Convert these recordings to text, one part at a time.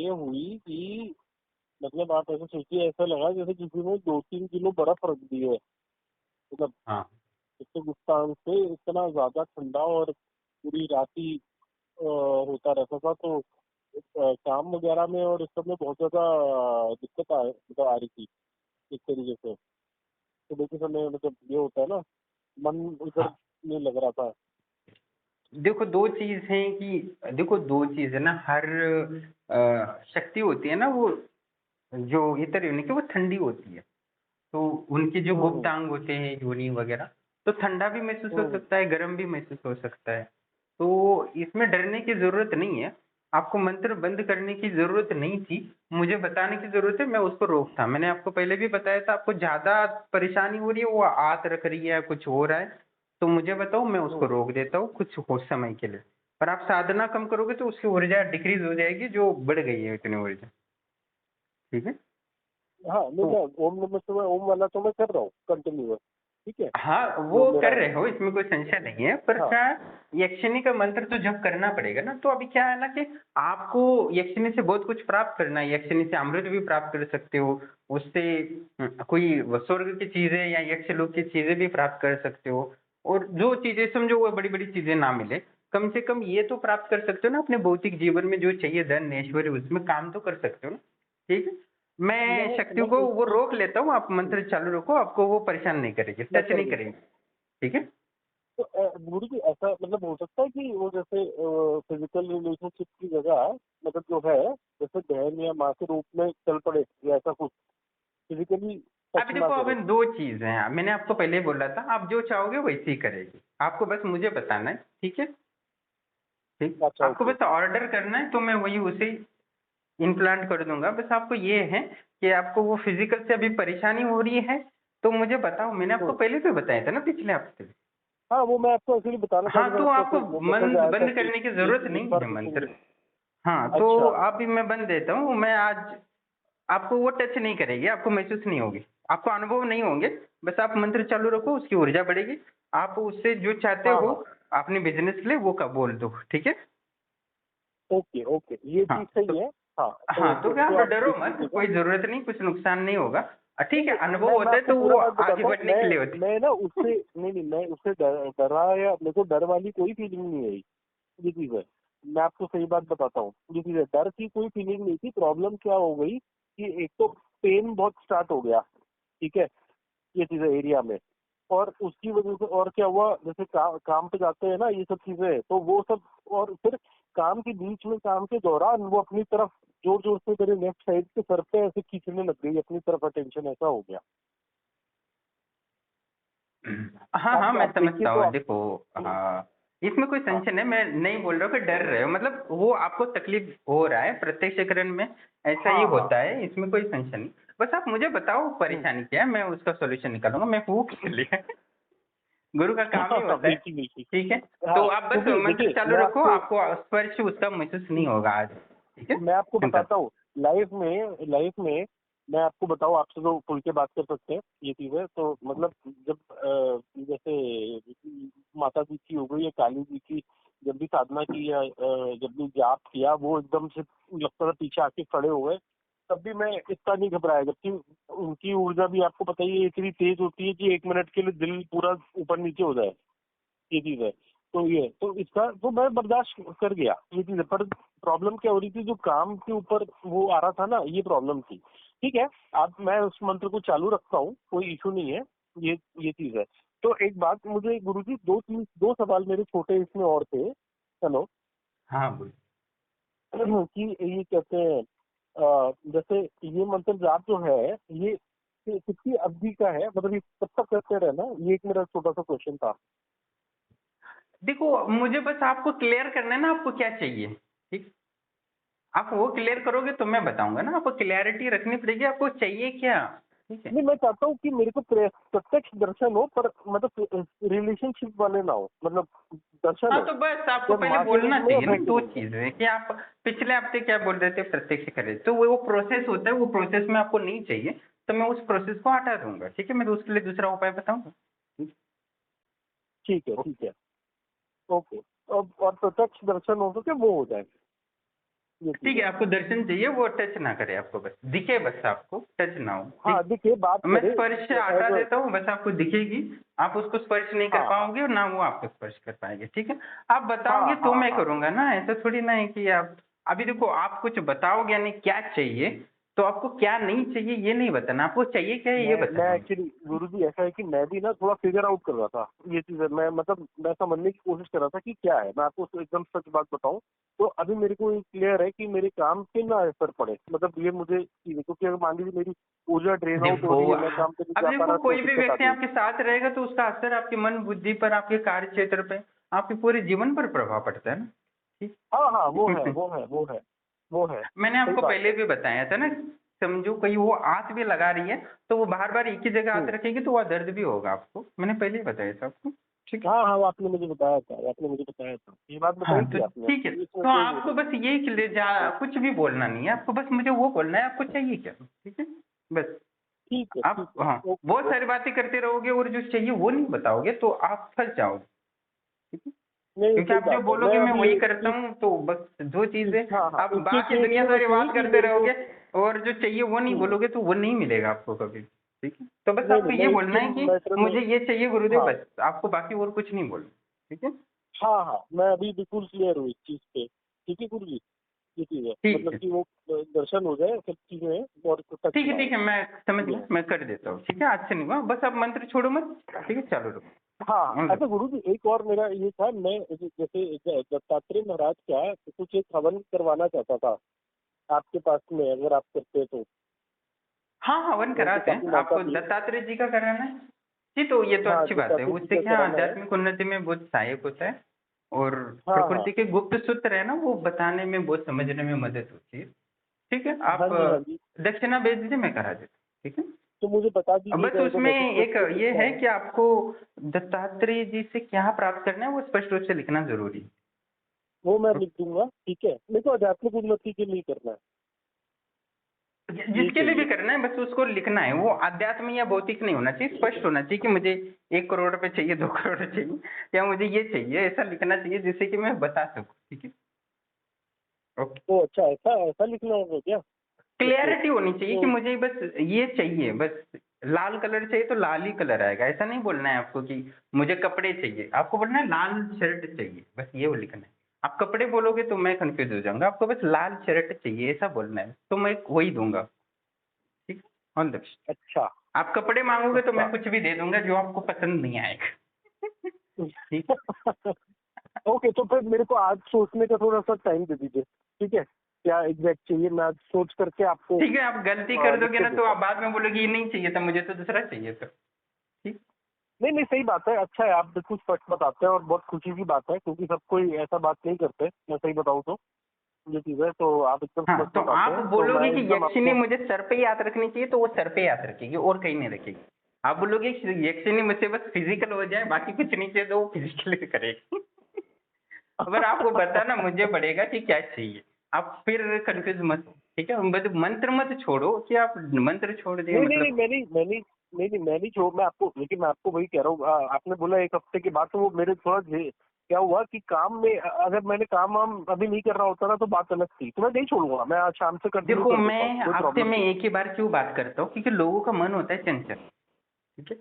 ये हुई कि मतलब आप ऐसे सोचिए, ऐसा लगा जैसे किसी ने 2-3 किलो बर्फ रख दी है। मतलब हाँ इससे गुस्तान से इतना ज्यादा ठंडा, और पूरी राती होता रहता था। तो काम वगैरह में और इस सब में बहुत ज्यादा दिक्कत मतलब आ रही थी इस तरीके से। सुबह के समय मतलब ये होता है ना, मन उधर हाँ। नहीं लग रहा था। देखो दो चीज है कि देखो दो चीज है ना, हर शक्ति होती है ना, वो जो इतर योनि की वो ठंडी होती है। तो उनके जो हम्म गुप्तांग होते हैं योनि वगैरह, तो ठंडा भी महसूस हो हम्म सकता है, गर्म भी महसूस हो सकता है। तो इसमें डरने की जरूरत नहीं है। आपको मंत्र बंद करने की जरूरत नहीं थी, मुझे बताने की जरूरत है, मैं उसको रोकता। मैंने आपको पहले भी बताया था, आपको ज्यादा परेशानी हो रही है, वो आत रख रही है, कुछ हो रहा है, तो मुझे बताओ, मैं उसको हम्म। रोक देता हूँ कुछ हो समय के लिए। पर आप साधना कम करोगे तो उसकी ऊर्जा डिक्रीज हो जाएगी, जो बढ़ गई है इतनी ऊर्जा। ठीक है। हाँ नहीं, तो मैं ओम नमः शिवाय ओम वाला तो मैं कर रहा हूँ कंटिन्यूअस। ठीक है। हाँ, जो वो मेरा कर रहे हो, इसमें कोई संशय नहीं है, पर हाँ क्या यक्षिणी का मंत्र तो जब करना पड़ेगा ना, तो अभी क्या है ना कि आपको यक्षिणी से बहुत कुछ प्राप्त करना है। यक्षिणी से अमृत भी प्राप्त कर सकते हो, उससे कोई स्वर्ग की चीजें या यक्षलोक की चीजें भी प्राप्त कर सकते हो। और जो चीजें समझो वो बड़ी बड़ी चीजें ना मिले, कम से कम ये तो प्राप्त कर सकते हो ना, अपने भौतिक जीवन में जो चाहिए धन ऐश्वर्य, उसमें काम तो कर सकते हो ना। ठीक है। मैं शक्तियों मैं को एक वो चीज रोक लेता हूँ, आप मंत्र चालू रखो, आपको वो परेशान नहीं करेगी, मैं टच कर नहीं दूँ। करेगी। ठीक है। तो गुरु जी, ऐसा मतलब हो सकता है कि वो जैसे फिजिकल रिलेशनशिप की जगह मतलब जो है, जैसे बहन या माँ के रूप में चल पड़े, या ऐसा कुछ फिजिकली टच अभी ना देखो, अब करे। इन दो चीज हैं, मैंने आपको पहले ही बोला था, आप जो चाहोगे वैसे ही करेगी, आपको बस मुझे बताना है। ठीक है। ठीक, अच्छा आपको ओके। बस ऑर्डर करना है तो मैं वही उसे इम्प्लांट कर दूंगा। बस आपको ये है कि आपको वो फिजिकल से अभी परेशानी हो रही है, तो मुझे बताओ। मैंने आपको हम्म। पहले भी बताया था ना, पिछले हफ्ते। हाँ, वो मैं आपको एक्चुअली बताना हाँ, चाहता था, तो आपका आपको कोई वो मैसेज मंत्र आया था बंद कि करने की ये जरूरत एक नहीं बार है देखेंगे। मंत्र। हाँ, तो अच्छा। अभी मैं बंद देता हूँ। मैं आज आपको वो टच नहीं करेगी, आपको महसूस नहीं होगी, आपको अनुभव नहीं होंगे। बस आप मंत्र चालू रखो, उसकी ऊर्जा बढ़ेगी। आप उससे जो चाहते हाँ हो हाँ। अपने बिजनेस के लिए, वो का बोल दो। ठीक है। ओके ओके, ये हाँ चीज तो सही है। हाँ हाँ, तो क्या तो आप आप डरो देख मत, लीजिएगा। कोई जरूरत नहीं, कुछ नुकसान नहीं होगा। नहीं ठीक है, नहीं, अनुभव मैं होते हैं आपको तो पूरा वो बात आगे बताता हूँ। बढ़ने के लिए होते मैं ना उससे नहीं नहीं, मैं उससे डरा या मेरे को डर वाली कोई फीलिंग नहीं आई। ये चीज है, मैं आपको सही बात बताता हूँ। ये चीज है, डर की कोई फीलिंग नहीं थी। प्रॉब्लम क्या हो गई कि एक तो पेन बहुत स्टार्ट हो गया। ठीक है। ये चीजें एरिया में, और उसकी वजह से और क्या हुआ, जैसे काम पे जाते हैं ना ये सब चीजें, तो वो सब। और फिर काम के बीच में, काम के दौरान वो अपनी तरफ जोर जोर से मेरे लेफ्ट साइड के सर पे ऐसे खींचने लग गई अपनी तरफ अटेंशन, ऐसा हो गया। हैं। हाँ हाँ, मैं आप देखिए समझता तो हूँ। आप। देखो, हाँ, इसमें कोई हाँ संशय नहीं, मैं नहीं बोल रहा हूँ कि डर रहे हो, मतलब वो आपको तकलीफ हो रहा है, प्रत्यक्षकरण में ऐसा ही हाँ हाँ। होता है, इसमें कोई संशय नहीं। बस आप मुझे बताओ परेशानी क्या है, मैं उसका सॉल्यूशन निकालूंगा। मैं हूँ किस लिए? गुरु का काम ही हाँ, होता है। बिल्कुल बिल्कुल। ठीक है। तो हाँ, आप बस क्योंकि मंत्र देखिए चालू मैं रखो, आपको आपको स्पर्श उसका महसूस नहीं होगा आज। ठीक है। मैं आपको सिंपल। बताता हूँ। लाइफ में मैं आपको बताऊँ, आपसे तो खुल के बात कर सकते हैं ये चीजें तो। मतलब जब जैसे माता जी की हो गई या काली जी की, जब भी साधना की या जब भी जाप किया, वो एकदम से लगता था पीछे आके खड़े हो गए, तब भी मैं इतना नहीं घबराया। जबकि उनकी ऊर्जा भी आपको पता ही है, इतनी तेज होती है कि 1 मिनट के लिए दिल पूरा ऊपर नीचे हो जाए। ये चीज है। तो ये तो इसका तो मैं बर्दाश्त कर गया, ये चीज है। पर प्रॉब्लम क्या हो रही थी, जो काम के ऊपर वो आ रहा था ना, ये प्रॉब्लम थी। ठीक है। अब मैं उस मंत्र को चालू रखता हूँ, कोई इशू नहीं है। ये चीज है। तो एक बात मुझे गुरुजी, दो सवाल मेरे छोटे इसमें और थे। हेलो। हाँ बोल। कि ये कहते हैं, जैसे ये मंत्र जाप जो है, ये कितनी अवधि का है, मतलब ये कब तक करते रहना, ये एक मेरा छोटा सा क्वेश्चन था। देखो, मुझे बस आपको क्लियर करना है ना, आपको क्या चाहिए। ठीक। आप वो क्लियर करोगे तो मैं बताऊंगा ना, आपको क्लियरिटी रखनी पड़ेगी, आपको चाहिए क्या। ठीक है। नहीं, मैं चाहता हूँ कि मेरे को प्रत्यक्ष दर्शन हो, पर मतलब रिलेशनशिप वाले ना हो, मतलब दर्शन हाँ, हो, तो बस आपको चाहे पहले माँ के रूप बोलना में या चाहिए ना, बहन के दो रूप में। चीजें कि आप पिछले हफ्ते क्या बोल रहे थे, प्रत्यक्ष करें, तो वो प्रोसेस होता है, वो प्रोसेस में आपको नहीं चाहिए, तो मैं उस प्रोसेस को हटा दूंगा। ठीक है, मैं तो उसके लिए दूसरा उपाय बताऊंगा। ठीक। ठीक है ओके। ठीक है। ओके। और प्रत्यक्ष दर्शन हो सके वो हो जाए। ये ठीक चीज है, है। आपको दर्शन चाहिए, वो टच ना करे आपको, बस दिखे, बस आपको टच ना हो, हाँ ठीक। देखिए, बात मैं करें स्पर्श से हटा एज, देता हूँ, बस आपको दिखेगी, आप उसको स्पर्श नहीं कर हाँ पाओगे और ना वो आपको स्पर्श कर पाएंगे, ठीक है। आप हाँ बताओगे तो हाँ मैं हाँ। करूंगा ना, ऐसा थोड़ी ना है कि आप अभी देखो, आप कुछ बताओगे यानी क्या चाहिए, तो आपको क्या नहीं चाहिए ये नहीं बताना, आपको चाहिए क्या है ये मैं बताना मुझे। एक्चुअली गुरुजी ऐसा है कि मैं भी ना थोड़ा फिगर आउट कर रहा था ये चीज है। मैं मतलब मैं समझने की कोशिश कर रहा था कि क्या है। मैं आपको तो एकदम सच बात बताऊं तो अभी मेरे को ये क्लियर है कि मेरे काम पे ना असर पड़े, मतलब ये मुझे चीजें, क्योंकि अगर मान लीजिए मेरी ऊर्जा ड्रेन आउट हो देखो रही है, मैं काम पे नहीं अब जा पा देखो, रहा, तो कोई भी दिक्कत व्यक्ति आती है। आपके साथ रहेगा तो उसका असर आपके मन बुद्धि पर, आपके कार्य क्षेत्र पे, आपके पूरे जीवन पर प्रभाव पड़ता है ना, हाँ हाँ, वो है ठीक। वो है वो है वो है। मैंने सही आपको बात पहले है। भी बताया था ना, समझो कहीं वो हाथ भी लगा रही है तो वो बार बार एक ही जगह हाथ हम्म। रखेगी तो वह दर्द भी होगा आपको, मैंने पहले ही बताया था आपको, ठीक है। हाँ हाँ, वो आपने मुझे बताया था, आपने मुझे बताया था, ये बात हाँ बताई तो थी आपने, ठीक है, तो इसमें तो कोई वो आपको बस ये ले जा, नहीं। कुछ भी बोलना नहीं है आपको, बस मुझे वो बोलना है आपको चाहिए क्या, ठीक है, बस। ठीक है ठीक आप है। हाँ, बहुत ओके सारी ओके। बातें करते रहोगे और जो चाहिए वो नहीं बताओगे तो आप फंस जाओगे, ठीक है। नहीं क्योंकि सही आप जो बात है, मैं बोलोगे मैं अभी वही करता एक हूँ तो बस जो चीजें हाँ हाँ, आप एक चीज बाकी ये दुनिया होना सारी चाहिए बात कि करते मेरे को। रहोगे और जो चाहिए वो नहीं बोलोगे तो वो नहीं मिलेगा आपको कभी, ठीक है। तो बस नहीं आपको नहीं, ये मैं बोलना इसके है कि मैटर में। मुझे ये चाहिए गुरुदेव, हाँ बस आपको बाकी और कुछ नहीं बोलना, ठीक है। हाँ हाँ, मैं अभी बिल्कुल क्लियर हूँ इस चीज पे। ठीक है गुरु जी, ये चीज है, ठीक मतलब है, कि वो दर्शन हो जाए, सब चीजें और टच ना ठीक हो। है, मैं समझ ये गया, है। मैं कर देता हूँ, ठीक है, आज से नहीं हुआ, बस आप मंत्र छोड़ो मत, ठीक है, चालू हाँ रखो। अच्छा गुरु जी, एक और मेरा ये था, मैं जैसे दत्तात्रेय महाराज का कुछ एक हवन करवाना चाहता था आपके पास में, अगर आप करते तो। हाँ हाँ, वन मेरे को कराते काफी हैं, मौका आपको भी है। दत्तात्रेय जी का कराना है जी, तो ये तो हाँ, अच्छी बात है, दत्तात्रेय जी उससे का क्या कराना है। आध्यात्मिक उन्नति में बहुत सहायक होता है और हाँ हाँ प्रकृति के गुप्त सूत्र है ना, वो बताने में बहुत, समझने में मदद होती है, ठीक है। हाँ आप जी हाँ जी। दक्षिणा भेज दीजिए, मैं करा देता हूँ, ठीक है। तो मुझे बता अब बस दीजिएगा, एक बार उसमें मैसेज कर एक दीजिए ये क्या है है। कि आपको दत्तात्रेय जी से क्या प्राप्त करना है वो स्पष्ट रूप से लिखना जरूरी वो मैं है। लिख दूंगा, ठीक है। मेरे को आध्यात्मिक उन्नति के लिए करना है, ये जिसके लिए भी चाहिए। करना है बस उसको लिखना है, वो अध्यात्म या भौतिक नहीं होना चाहिए, स्पष्ट होना चाहिए कि मुझे 1 करोड़ रुपए चाहिए, 2 करोड़ चाहिए, या मुझे ये चाहिए, ऐसा लिखना चाहिए जिससे कि मैं बता सकूं, ठीक है। ओके, तो अच्छा, ऐसा ऐसा लिखना होगा क्या? ओके क्लियरिटी होनी चाहिए कि तो मुझे बस ये चाहिए, बस लाल कलर चाहिए तो लाल ही कलर आएगा, ऐसा नहीं बोलना है आपको कि मुझे कपड़े चाहिए, आपको बोलना है लाल शर्ट चाहिए, बस ये वो लिखना है। आप कपड़े बोलोगे तो मैं कंफ्यूज हो जाऊंगा, आपको बस लाल शर्ट चाहिए ऐसा बोलना है तो मैं वही दूंगा, ठीक है। All the best. अच्छा आप कपड़े मांगोगे तो मैं अच्छा। कुछ भी दे दूंगा जो आपको पसंद नहीं आएगा। ठीक है, ओके, तो फिर मेरे को आज सोचने का थोड़ा सा टाइम दे दीजिए, ठीक है। क्या एग्जैक्ट चाहिए, मैं आज सोच करके आपको ठीक है, आप गलती कर लिख दोगे के ना तो देता आप हूँ। बाद में बोलोगे ये नहीं चाहिए था मुझे, तो दूसरा चाहिए था, ठीक। नहीं नहीं, सही बात है, अच्छा है, आप बिल्कुल स्पष्ट बताते हैं और बहुत खुशी की बात है, क्योंकि सब कोई ऐसा बात नहीं करते, मैं सही बताऊँ तो। ये चीज़ है, तो आप एकदम हाँ, स्पष्ट तो बताते आप हैं, तो मैं बोलोगे कि एकदम यक्षिनी आपको। मुझे सर पे ही याद रखनी चाहिए तो वो सर पे याद रखेगी और कहीं नहीं रखेगी। आप बोलोगे कि यक्षिनी मुझसे बस फिजिकल हो जाए बाकी कुछ नहीं चाहिए तो वो फिजिकली करेगी। अगर आपको बताना मुझे पड़ेगा कि क्या चाहिए, आप फिर कंफ्यूज मत हो, ठीक है। बस मंत्र मत छोड़ो कि आप मंत्र छोड़ दिए नहीं नहीं नहीं, मतलब। मैं नहीं छोड़, मैं आपको, लेकिन मैं आपको वही कह रहा हूँ, आपने बोला एक हफ्ते के बाद, तो वो मेरे थोड़ा क्या हुआ कि काम में, अगर मैंने काम वाम अभी नहीं कर रहा होता ना तो बात अलग थी, तो मैं नहीं छोड़ूंगा, मैं आज शाम से कंटिन्यू देखो, कर देता हूँ, मैं कोई आपसे प्रॉब्लम मैं नहीं। एक ही बार क्यों बात करता हूँ, क्योंकि लोगों का मन होता है चंचल, ठीक है।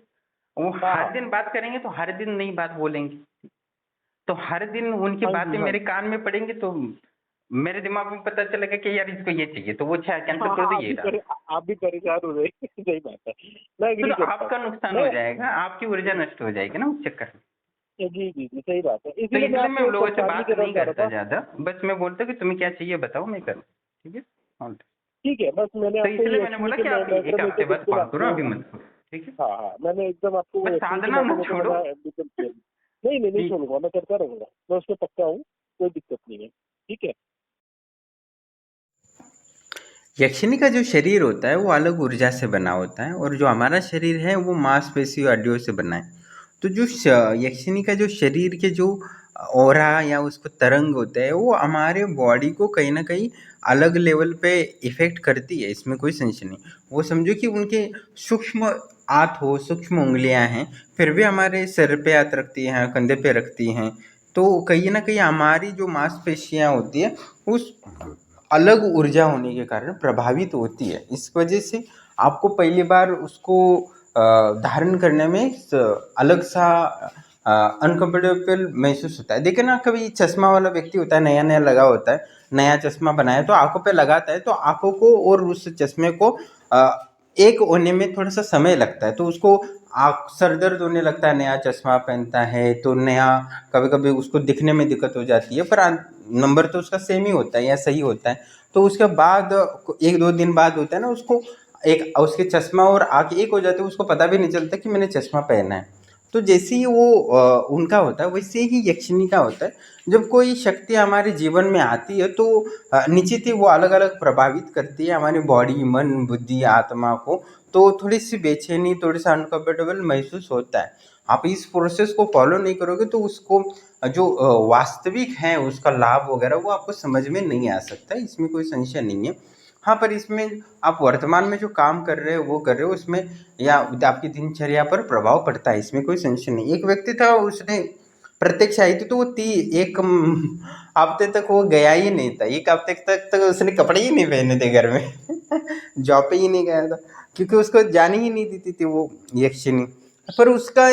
वो हाँ हर हाँ दिन बात करेंगे तो हर दिन नई बात बोलेंगे, तो हर दिन उनकी हाँ जी बातें हाँ मेरे जी। कान में पड़ेंगी तो मेरे दिमाग में पता चलेगा कि यार इसको ये चाहिए तो वो अच्छा कैंसिल हाँ कर हाँ, दो, ये डाल। आप भी परेशान हो रहे हैं। सही बात है, मैं तो एग्री करता हूँ। आपका नुकसान हो मैं जाएगा, आपकी ऊर्जा नष्ट हो जाएगी ना उस चक्कर में। जी जी जी, सही बात है, तो इसीलिए मैं इसलिए मैं आपको लोगों से परेशान नहीं बात करना नहीं चाह रहा करता था। ज्यादा, बस मैं बोलता हूँ कि तुम्हें क्या चाहिए बताओ, मैं करूँ, ठीक है। हाँ, ठीक है, बस मैंने तो आपको इसलिए ये मैंने एक्चुअली बोला के कि आप एक मैटर में तो हफ्ते बाद बिल्कुल कॉल करो, आपको। अभी मत करो, ठीक है। हाँ हाँ, मैंने एकदम आपको बस एक्चुअली के साधना मैटर मत में तो छोड़ो, मैंने बिल्कुल किया। नहीं नहीं नहीं ठीक। छोड़ूंगा, मैं करता रहूंगा, मैं उसमें पक्का हूँ, कोई दिक्कत नहीं है, ठीक है। यक्षिनी का जो शरीर होता है वो अलग ऊर्जा से बना होता है और जो हमारा शरीर है वो मांसपेशी और हड्डियों से बना है। तो जो यक्षिनी का जो शरीर के जो ऑरा या उसको तरंग होता है वो हमारे बॉडी को कहीं ना कहीं अलग लेवल पे इफेक्ट करती है, इसमें कोई संशय नहीं। वो समझो कि उनके सूक्ष्म हाथ हो, सूक्ष्म उंगलियां हैं, फिर भी हमारे सिर पे हाथ रखती हैं, कंधे पे रखती हैं, तो कहीं ना कहीं हमारी जो मांसपेशियां होती है उस अलग ऊर्जा होने के कारण प्रभावित होती है। इस वजह से आपको पहली बार उसको धारण करने में अलग सा अनकम्फर्टेबल महसूस होता है। देखिए ना, कभी चश्मा वाला व्यक्ति होता है, नया नया लगा होता है, नया चश्मा बनाया तो आंखों पे लगाता है, तो आंखों को और उस चश्मे को एक होने में थोड़ा सा समय लगता है, तो उसको सर दर्द होने लगता है। नया चश्मा पहनता है तो नया कभी कभी उसको दिखने में दिक्कत हो जाती है, पर नंबर तो उसका सेम ही होता है या सही होता है। तो उसके बाद 1-2 दिन बाद होता है ना, उसको एक उसके चश्मा और आँख एक हो जाते हैं, उसको पता भी नहीं चलता कि मैंने चश्मा पहना है। तो जैसे ही वो उनका होता है, वैसे ही यक्षिणी का होता है। जब कोई शक्ति हमारे जीवन में आती है तो निश्चित ही वो अलग अलग प्रभावित करती है हमारी बॉडी, मन, बुद्धि, आत्मा को। तो थोड़ी सी बेचैनी, थोड़ी सा अनकम्फर्टेबल महसूस होता है। आप इस प्रोसेस को फॉलो नहीं करोगे तो उसको जो वास्तविक है उसका लाभ वगैरह वो आपको समझ में नहीं आ सकता है, इसमें कोई संशय नहीं है। हाँ, पर इसमें आप वर्तमान में जो काम कर रहे हो वो कर रहे हो, उसमें या आपकी दिनचर्या पर प्रभाव पड़ता है, इसमें कोई संशय नहीं। एक व्यक्ति था, उसने प्रत्यक्ष आई थी तो वो एक हफ्ते तक वो गया ही नहीं था। एक हफ्ते तक उसने कपड़े ही नहीं पहने थे घर में जॉब पे ही नहीं गया था, क्योंकि उसको जाने ही नहीं देती थी वो यक्षिणी। पर उसका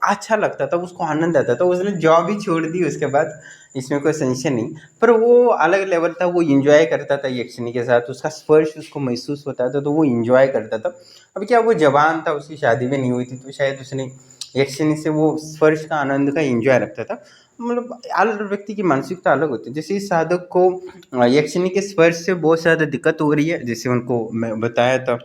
अच्छा लगता था, उसको आनंद आता था, उसने जॉब ही छोड़ दी उसके बाद, इसमें कोई संशय नहीं। पर वो अलग लेवल था, वो इंजॉय करता था यक्षिणी के साथ, उसका स्पर्श उसको महसूस होता था तो वो इंजॉय करता था। अब क्या, वो जवान था, उसकी शादी भी नहीं हुई थी, तो शायद उसने यक्षिणी से वो स्पर्श का आनंद का इंजॉय रखता था। मतलब अलग व्यक्ति की मानसिकता अलग होती है। जैसे इस साधक को यक्षिणी के स्पर्श से बहुत ज़्यादा दिक्कत हो रही है, जैसे उनको मैं बताया था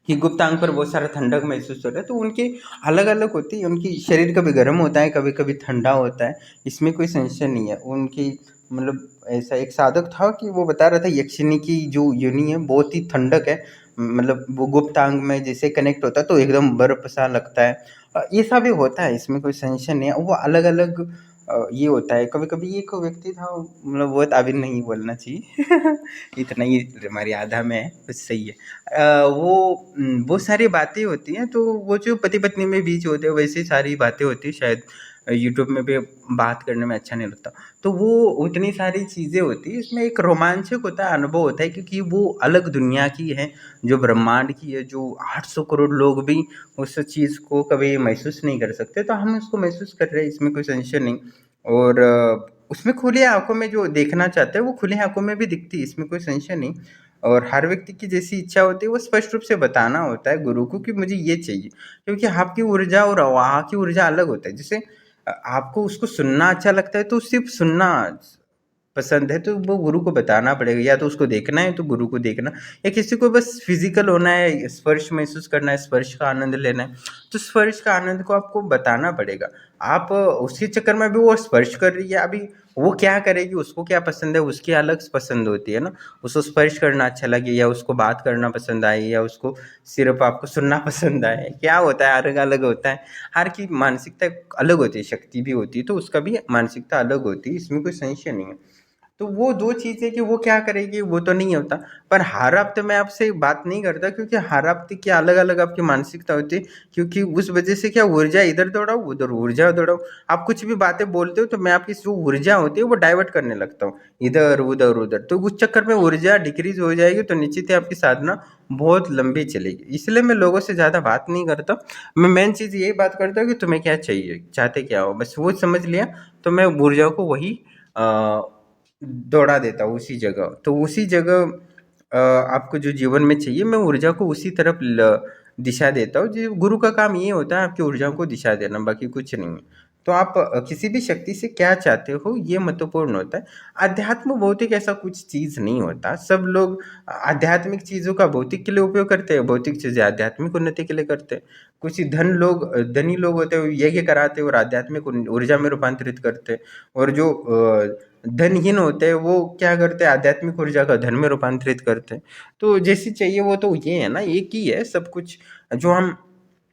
कि गुप्तांग पर बहुत सारा ठंडक महसूस हो रहा है, तो उनकी अलग अलग होती है। उनकी शरीर कभी गर्म होता है, कभी कभी ठंडा होता है, इसमें कोई संशय नहीं है। उनकी मतलब ऐसा एक साधक था कि वो बता रहा था यक्षिणी की जो योनि है बहुत ही ठंडक है, मतलब वो गुप्तांग में जैसे कनेक्ट होता है तो एकदम बर्फ सा लगता है। ये सब भी होता है, इसमें कोई संशय नहीं है। वो अलग अलग ये होता है। कभी कभी एक व्यक्ति था, मतलब बहुत अभी नहीं बोलना चाहिए इतना ही हमारी आधा में है, बस सही है। वो बहुत सारी बातें होती हैं, तो वो जो पति पत्नी में बीच होते हैं वैसी सारी बातें होती हैं। शायद यूट्यूब में भी बात करने में अच्छा नहीं लगता, तो वो उतनी सारी चीज़ें होती हैं। इसमें एक रोमांचक होता है, अनुभव होता है, क्योंकि वो अलग दुनिया की है, जो ब्रह्मांड की है, जो 800 करोड़ लोग भी उस चीज़ को कभी महसूस नहीं कर सकते, तो हम उसको महसूस कर रहे हैं, इसमें कोई संशय नहीं। और उसमें खुली आंखों में जो देखना चाहते हैं वो खुली आंखों में भी दिखती है, इसमें कोई संशय नहीं। और हर व्यक्ति की जैसी इच्छा होती है वो स्पष्ट रूप से बताना होता है गुरु को कि मुझे ये चाहिए, क्योंकि आपकी ऊर्जा और वहाँ की ऊर्जा अलग होता है। जैसे आपको उसको सुनना अच्छा लगता है तो सिर्फ सुनना पसंद है तो वो गुरु को बताना पड़ेगा, या तो उसको देखना है तो गुरु को देखना, या किसी को बस फिजिकल होना है, स्पर्श महसूस करना है, स्पर्श का आनंद लेना है, तो स्पर्श का आनंद को आपको बताना पड़ेगा। आप उसके चक्कर में भी वो स्पर्श कर रही है, अभी वो क्या करेगी, उसको क्या पसंद है, उसकी अलग पसंद होती है ना। उसको स्पर्श करना अच्छा लगे, या उसको बात करना पसंद आए, या उसको सिर्फ आपको सुनना पसंद आए, क्या होता है, अलग अलग होता है। हर की मानसिकता अलग होती है, शक्ति भी होती है तो उसका भी मानसिकता अलग होती है, इसमें कोई संशय नहीं है। तो वो 2 चीज़ें कि वो क्या करेगी वो तो नहीं होता। पर हर हफ्ते मैं आपसे बात नहीं करता, क्योंकि हर हफ्ते की अलग-अलग आपकी मानसिकता होती है, क्योंकि उस वज़ह से क्या ऊर्जा इधर दौड़ाऊँ, उधर ऊर्जा दौड़ाऊँ। आप कुछ भी बातें बोलते हो तो मैं आपकी जो ऊर्जा होती है वो डाइवर्ट करने लगता हूँ, इधर, उधर, उधर। तो उस चक्कर में ऊर्जा डिक्रीज़ हो जाएगी, तो निश्चित ही आपकी साधना बहुत लंबी चलेगी। इसलिए मैं लोगों से ज़्यादा बात नहीं करता। मैं मेन चीज़ यही बात करता हूँ कि तुम्हें क्या चाहिए, चाहते क्या हो? बस वो समझ लिया तो मैं ऊर्जा को वही अ दौड़ा देता हूँ उसी जगह। तो उसी जगह आपको जो जीवन में चाहिए मैं ऊर्जा को उसी तरफ दिशा देता हूँ। जी, गुरु का काम ये होता है आपकी ऊर्जा को दिशा देना, बाकी कुछ नहीं है। तो आप किसी भी शक्ति से क्या चाहते हो ये महत्वपूर्ण होता है। अध्यात्म भौतिक ऐसा कुछ चीज़ नहीं होता। सब लोग आध्यात्मिक चीज़ों का भौतिक के लिए उपयोग करते हैं, भौतिक चीज़ें आध्यात्मिक उन्नति के लिए करते हैं। कुछ धनी लोग होते हैं, वो यज्ञ कराते हैं और आध्यात्मिक ऊर्जा में रूपांतरित करते हैं। और जो धनहीन होते हैं वो क्या करते हैं, आध्यात्मिक ऊर्जा का धन में रूपांतरित करते हैं। तो जैसी चाहिए वो तो ये है ना, एक ही है सब कुछ। जो हम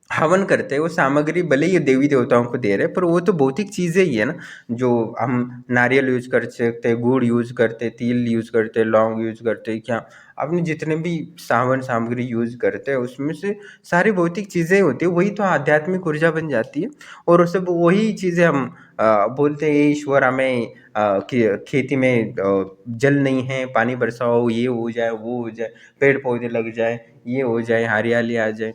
हवन करते हैं वो सामग्री भले ही देवी देवताओं को दे रहे हैं, पर वो तो भौतिक चीज़ें ही है ना। जो हम नारियल यूज कर सकते हैं, गुड़ यूज करते हैं, तिल यूज करते हैं, लौंग यूज करते हैं, क्या आपने जितने भी सावन सामग्री यूज़ करते हैं उसमें से सारी भौतिक चीज़ें होती हैं, वही तो आध्यात्मिक ऊर्जा बन जाती है। और सब वही चीज़ें हम बोलते हैं ईश्वर हमें खेती में जल नहीं है, पानी बरसाओ, ये हो जाए, वो हो जाए, पेड़ पौधे लग जाए, ये हो जाए, हरियाली आ जाए,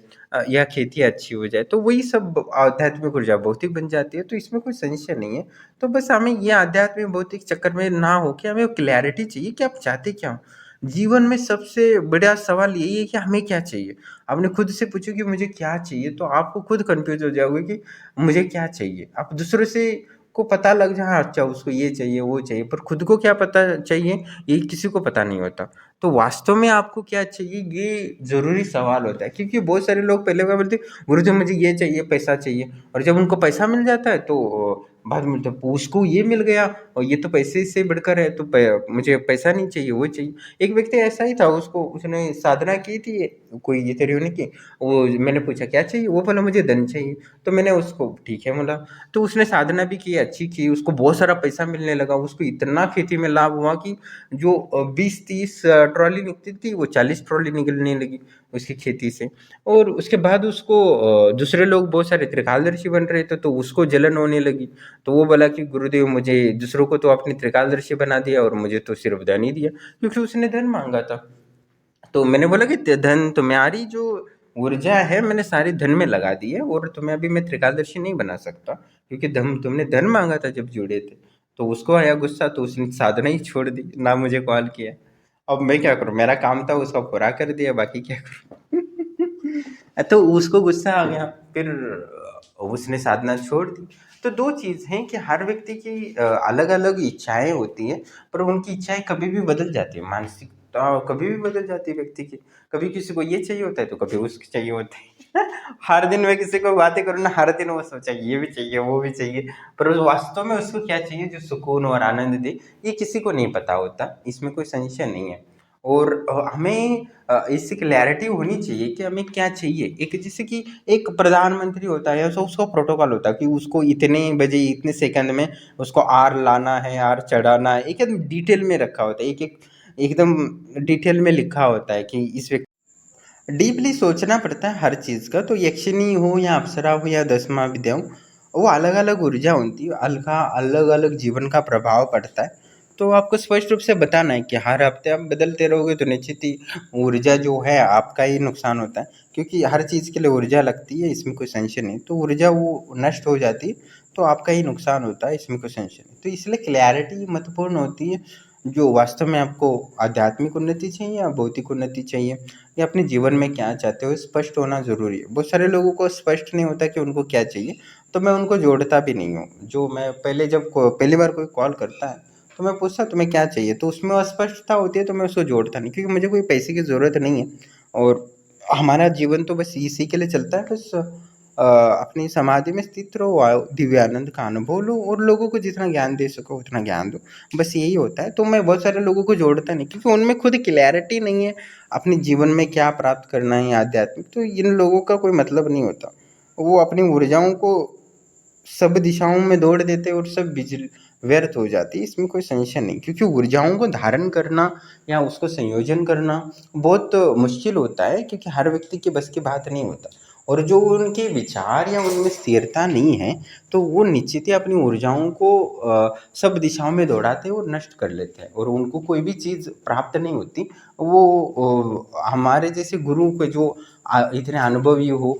या खेती अच्छी हो जाए, तो वही सब आध्यात्मिक ऊर्जा भौतिक बन जाती है। तो इसमें कोई संशय नहीं है। तो बस हमें ये आध्यात्मिक भौतिक चक्कर में ना हो के हमें क्लैरिटी चाहिए कि आप चाहते क्या हो। जीवन में सबसे बड़ा सवाल यही है कि हमें क्या चाहिए। आपने खुद से पूछो कि मुझे क्या चाहिए, तो आपको खुद कंफ्यूज हो जाओगे कि मुझे क्या चाहिए। आप दूसरों से को पता लग जाए, हाँ, अच्छा उसको ये चाहिए वो चाहिए, पर खुद को क्या पता चाहिए ये किसी को पता नहीं होता। तो वास्तव में आपको क्या चाहिए ये जरूरी सवाल होता है, क्योंकि बहुत सारे लोग पहले क्या बोलते गुरुजी मुझे ये चाहिए, पैसा चाहिए, और जब उनको पैसा मिल जाता है तो बाद में तो उसको ये मिल गया और ये तो पैसे से बढ़कर है, तो मुझे पैसा नहीं चाहिए, वो चाहिए। एक व्यक्ति ऐसा ही था, उसको उसने साधना की थी, कोई ये तेरी होने की, वो मैंने पूछा क्या चाहिए, वो बोला मुझे धन चाहिए। तो मैंने उसको ठीक है बोला। तो उसने साधना भी की, अच्छी की, उसको बहुत सारा पैसा मिलने लगा, उसको इतना खेती में लाभ हुआ कि जो 20-30 ट्रॉली निकलती थी वो 40 ट्रॉली निकलने लगी उसकी खेती से। और उसके बाद उसको दूसरे लोग बहुत सारे त्रिकालदर्शी बन रहे थे, तो उसको जलन होने लगी। तो वो बोला कि गुरुदेव मुझे दूसरों को तो आपने त्रिकालदर्शी बना दिया और मुझे तो सिर्फ धन ही दिया, क्योंकि उसने धन मांगा था। तो मैंने बोला कि धन तुम्हारी जो ऊर्जा है मैंने सारी धन में लगा दी है, और तुम्हें अभी मैं त्रिकालदर्शी नहीं बना सकता, क्योंकि तुमने धन मांगा था जब जुड़े थे। तो उसको आया गुस्सा, तो उसने साधना ही छोड़ दी, ना मुझे कॉल किया। अब मैं क्या करूं, मेरा काम था उसका पूरा कर दिया, बाकी क्या करूं। तो उसको गुस्सा आ गया, फिर उसने साधना छोड़ दी। तो दो चीज हैं कि हर व्यक्ति की अलग अलग इच्छाएं होती है, पर उनकी इच्छाएं कभी भी बदल जाती है, मानसिकता कभी भी बदल जाती है व्यक्ति की। कभी किसी को ये चाहिए होता है तो कभी उसको चाहिए होता है। हर दिन मैं किसी को बातें करूँ ना, हर दिन वो सोचा ये भी चाहिए वो भी चाहिए, पर उस वास्तव में उसको क्या चाहिए जो सुकून और आनंद दे, ये किसी को नहीं पता होता, इसमें कोई संशय नहीं है। और हमें इससे क्लैरिटी होनी चाहिए कि हमें क्या चाहिए। एक जैसे कि एक प्रधानमंत्री होता है, तो उसका प्रोटोकॉल होता है कि उसको इतने बजे इतने सेकंड में उसको आर लाना है, आर चढ़ाना है, एक एकदम डिटेल में रखा होता है, एक एक एकदम डिटेल में लिखा होता है कि इस व्यक्ति डीपली सोचना पड़ता है हर चीज़ का। तो यक्षिणी हो या अप्सरा हो या 10वां विद्या हो, वो अलग अलग ऊर्जा होती है, अलग अलग जीवन का प्रभाव पड़ता है। तो आपको स्पष्ट रूप से बताना है कि हर हफ्ते आप बदलते रहोगे तो निश्चित ही ऊर्जा जो है आपका ही नुकसान होता है, क्योंकि हर चीज़ के लिए ऊर्जा लगती है, इसमें कोई संशय नहीं। तो ऊर्जा वो नष्ट हो जाती है तो आपका ही नुकसान होता है, इसमें कोई संशय नहीं। तो इसलिए क्लैरिटी महत्वपूर्ण होती है। जो वास्तव में आपको आध्यात्मिक उन्नति चाहिए या भौतिक उन्नति चाहिए, या अपने जीवन में क्या चाहते हो, स्पष्ट होना ज़रूरी है। बहुत सारे लोगों को स्पष्ट नहीं होता कि उनको क्या चाहिए, तो मैं उनको जोड़ता भी नहीं हूँ। जो मैं पहले जब पहली बार कोई कॉल करता है तो मैं पूछता तुम्हें क्या चाहिए, तो उसमें अस्पष्टता होती है तो मैं उसको जोड़ता नहीं, क्योंकि मुझे कोई पैसे की ज़रूरत नहीं है। और हमारा जीवन तो बस इसी के लिए चलता है, बस अपनी समाधि में स्थित रहो, दिव्यानंद का अनुभव लो, और लोगों को जितना ज्ञान दे सको उतना ज्ञान दो, बस यही होता है। तो मैं बहुत सारे लोगों को जोड़ता नहीं, क्योंकि उनमें खुद क्लैरिटी नहीं है अपने जीवन में क्या प्राप्त करना है आध्यात्मिक। तो इन लोगों का कोई मतलब नहीं होता, वो अपनी ऊर्जाओं को सब दिशाओं में दौड़ देते और सब बिजली व्यर्थ हो जाती है, इसमें कोई संशय नहीं। क्योंकि ऊर्जाओं को धारण करना या उसको संयोजन करना बहुत मुश्किल होता है, क्योंकि हर व्यक्ति के बस की बात नहीं होता। और जो उनके विचार या उनमें स्थिरता नहीं है, तो वो निश्चित ही अपनी ऊर्जाओं को सब दिशाओं में दौड़ाते हैं और नष्ट कर लेते हैं, और उनको कोई भी चीज़ प्राप्त नहीं होती। वो हमारे जैसे गुरु के जो इतने अनुभवी हो,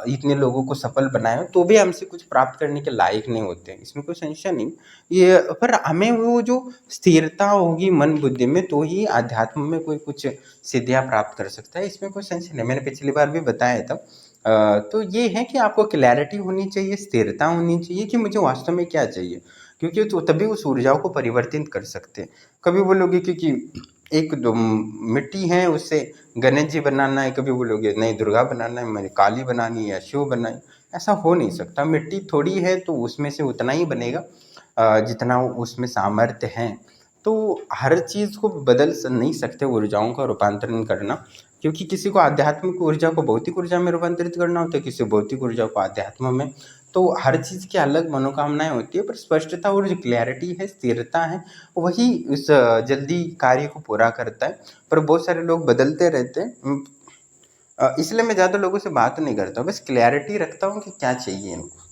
इतने लोगों को सफल बनाए हो, तो भी हमसे कुछ प्राप्त करने के लायक नहीं होते हैं, इसमें कोई संशय नहीं। ये पर हमें वो जो स्थिरता होगी मन बुद्धि में, तो ही अध्यात्म में कोई कुछ सिद्धियां प्राप्त कर सकता है, इसमें कोई संशय नहीं। मैंने पिछली बार भी बताया था। तो ये है कि आपको क्लैरिटी होनी चाहिए, स्थिरता होनी चाहिए कि मुझे वास्तव में क्या चाहिए, क्योंकि तो तभी उस ऊर्जाओं को परिवर्तित कर सकते हैं। कभी बोलोगे क्योंकि एक दो मिट्टी है उससे गणेश जी बनाना है, कभी बोलोगे नहीं दुर्गा बनाना है, मैंने काली बनानी है या शिव बनानी, ऐसा हो नहीं सकता। मिट्टी थोड़ी है तो उसमें से उतना ही बनेगा जितना उसमें सामर्थ्य है। तो हर चीज़ को बदल नहीं सकते ऊर्जाओं का रूपांतरण करना, क्योंकि किसी को आध्यात्मिक ऊर्जा को भौतिक ऊर्जा में रूपांतरित करना होता है, किसी भौतिक ऊर्जा को आध्यात्म में। तो हर चीज़ की अलग मनोकामनाएँ होती है, पर स्पष्टता और जो क्लैरिटी है, स्थिरता है, वही उस जल्दी कार्य को पूरा करता है। पर बहुत सारे लोग बदलते रहते हैं। इसलिए मैं ज़्यादा लोगों से बात नहीं करता हूँ, बस क्लैरिटी रखता हूँ कि क्या चाहिए इनको।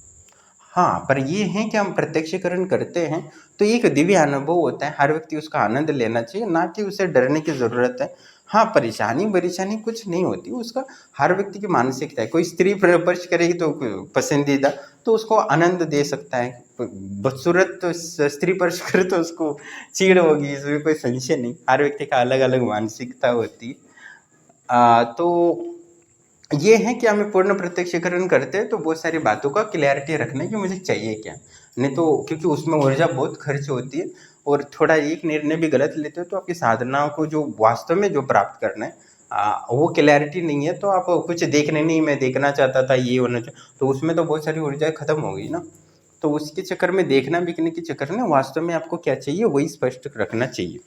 हाँ, पर ये है कि हम प्रत्यक्षीकरण करते हैं, तो एक दिव्य अनुभव होता है, हर व्यक्ति उसका आनंद लेना चाहिए, ना कि उसे डरने की ज़रूरत है। हाँ, परेशानी-वरेशानी कुछ नहीं होती, उसका हर व्यक्ति की मानसिकता है। कोई स्त्री प्रपक्ष करेगी तो पसंदीदा, तो उसको आनंद दे सकता है। बदसूरत तो स्त्री पक्ष करे तो उसको चिढ़ होगी, इसमें कोई संशय नहीं। हर व्यक्ति का अलग-अलग मानसिकता होती है। तो ये है कि हमें पूर्ण प्रत्यक्षीकरण करते हैं तो बहुत सारी बातों का क्लैरिटी रखना है कि मुझे चाहिए क्या। नहीं तो क्योंकि उसमें ऊर्जा बहुत खर्च होती है, और थोड़ा एक निर्णय भी गलत लेते हो तो आपकी साधनाओं को जो वास्तव में जो प्राप्त करना है, वो क्लैरिटी नहीं है, तो आप कुछ देखने नहीं, मैं देखना चाहता था ये होना तो उसमें तो बहुत सारी ऊर्जा खत्म हो गई ना। तो उसके चक्कर में देखना बिकने के चक्कर में वास्तव में आपको क्या चाहिए वही स्पष्ट रखना चाहिए।